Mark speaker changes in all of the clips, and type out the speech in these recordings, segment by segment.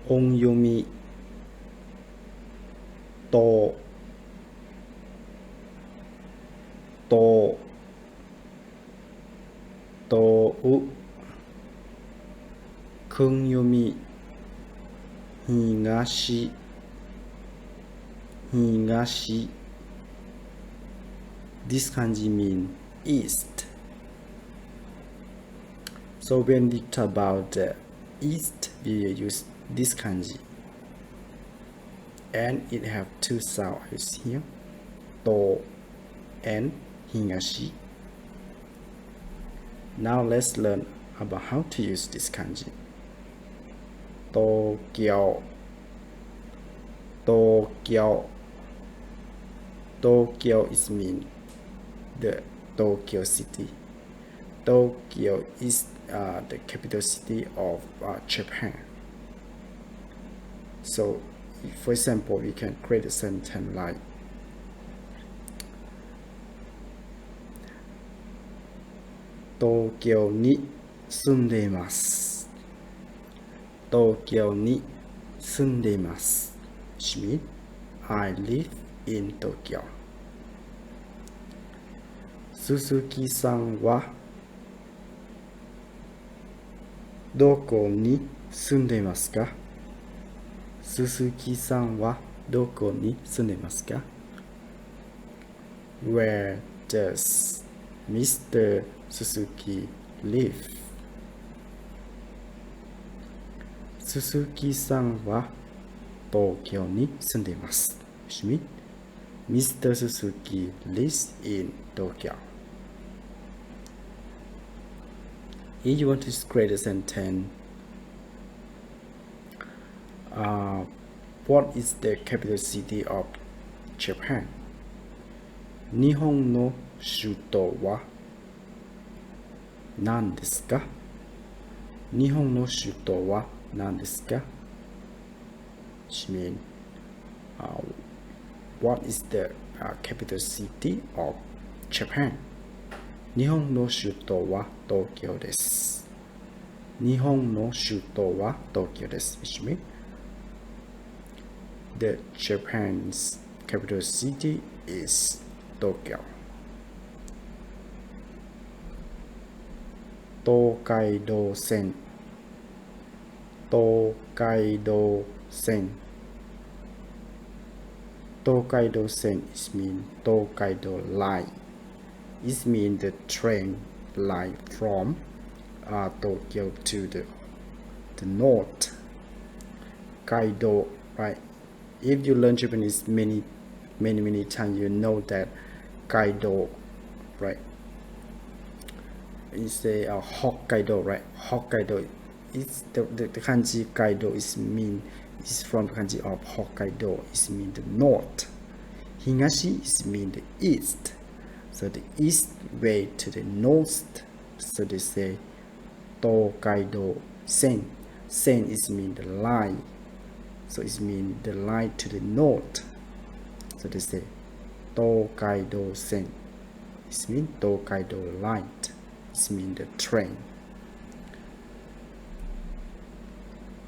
Speaker 1: 本読みとう訓読み東This kanji means east. So when we talk about the east, we will use this kanji. And it have two sounds here, to and higashi. Now let's learn about how to use this kanji. Tokyo. Tokyo is mean the Tokyo city. Tokyo is the capital city of Japan. So, for example, we can create a sentence like Tokyo ni sundemasu. Tokyo ni sundemasu, which means I live in Tokyo. Suzuki-san wa doko ni sundemasu ka? Suzuki-san wa doko ni sundemasu ka? Where does Mr. Suzuki live? Suzuki-san wa Tokyo ni sundemasu, which means Mr. Suzuki lives in Tokyo. If you want to create a sentence, what is the capital city of Japan? Nihon no shuto wa nan desu ka? Nihon no shuto wa nan desu ka? Which means what is the capital city of Japan? Nihon no shuto wa Tokyo desu. Nihon no shuto wa Tokyo desu, which means the Japan's capital city is Tokyo. Tokaido Sen. Tokaido Sen. Tokaido Sen is mean Tokaido line. It means the train line from Tokyo to the north. Kaido, right? If you learn Japanese many times, you know that Kaido, right? It's a Hokkaido, right? Hokkaido. It's the kanji Kaido is from the kanji of Hokkaido. It means the north. Higashi is mean the east. So the east way to the north. So they say Tokaido Sen. Sen is mean the line. So it means the line to the north. So they say Tokaido Sen. It means Tokaido line. It means the train.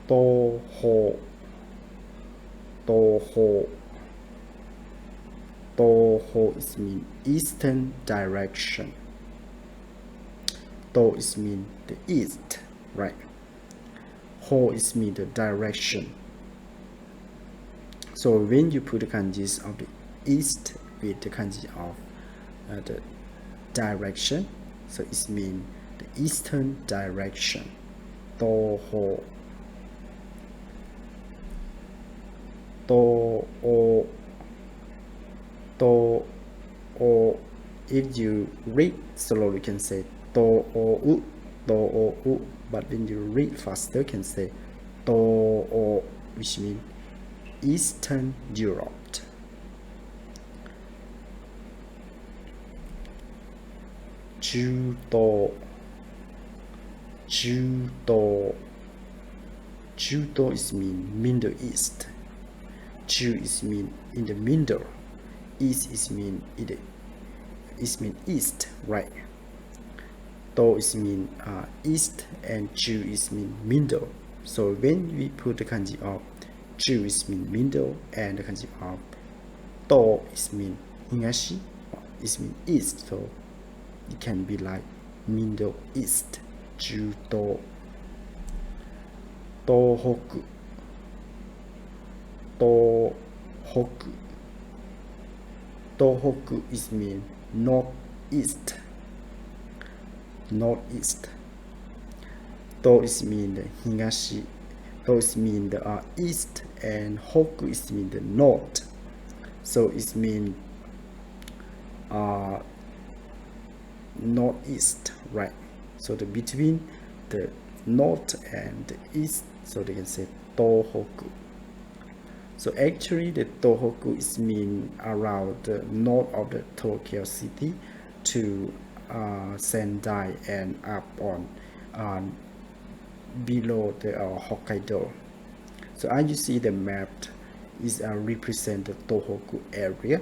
Speaker 1: Toho. Toho is mean eastern direction. To is mean the east, right? Ho is mean the direction. So when you put the kanjis of the east with the kanji of the direction, so it means the eastern direction. Toho. If you read slowly, you can say to-o-u, but when you read faster, you can say to-o, which means Eastern Europe. Judo is mean Middle East. Ju is mean in the middle. East is mean east, right? To is mean east, and Ju is mean middle. So when we put the kanji of ju is mean middle, and the kanji of to is mean higashi, is mean east. So it can be like middle east, ju to, tohoku, tohoku. Tohoku is mean northeast, northeast. To is mean the higashi, to is mean the east, and hoku is mean the north. So it mean northeast, right? So the between the north and the east, so they can say tohoku. So actually the Tohoku is mean around the north of the Tokyo city to Sendai and up on below the Hokkaido. So as you see, the map is represent the Tohoku area.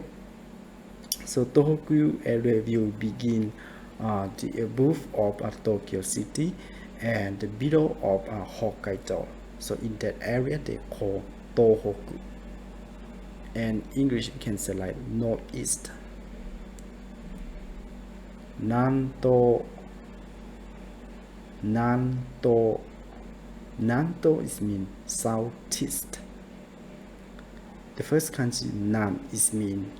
Speaker 1: So Tohoku area will begin the above of Tokyo city and the below of Hokkaido. So in that area they call Tohoku. And English we can say like northeast. Nanto. Nanto. Nanto is mean southeast. The first kanji nan is mean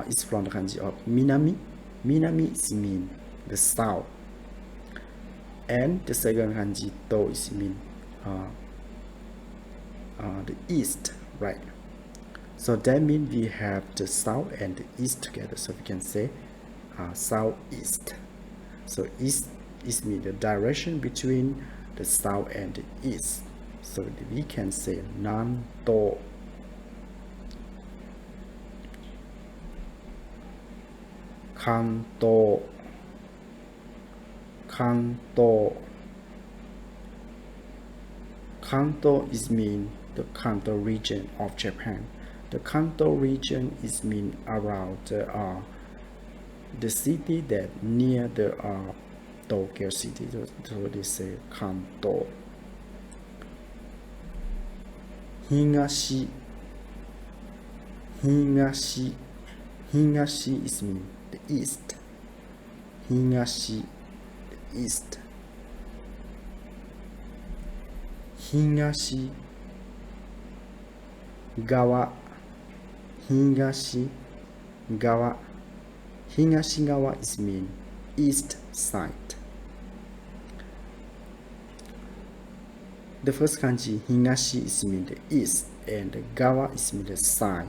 Speaker 1: is from the kanji of minami. Minami is mean the south. And the second kanji to is mean the east, right? So that means we have the south and the east together. So we can say southeast. So east is mean the direction between the south and the east. So we can say nanto. Kanto. Kanto. Kanto is mean the Kanto region of Japan. The Kanto region is mean around the city that near the Tokyo city. So they say Kanto. Higashi. Higashi. Higashi is mean the east. Higashi, the east. Higashi gawa. Higashi gawa. Higashi gawa is mean east side. The first kanji higashi is mean the east, and the gawa is mean the side.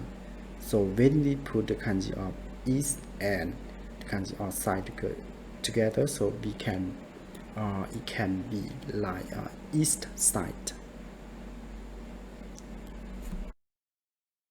Speaker 1: So when we put the kanji of east and the kanji of side together, so we can it can be like east side.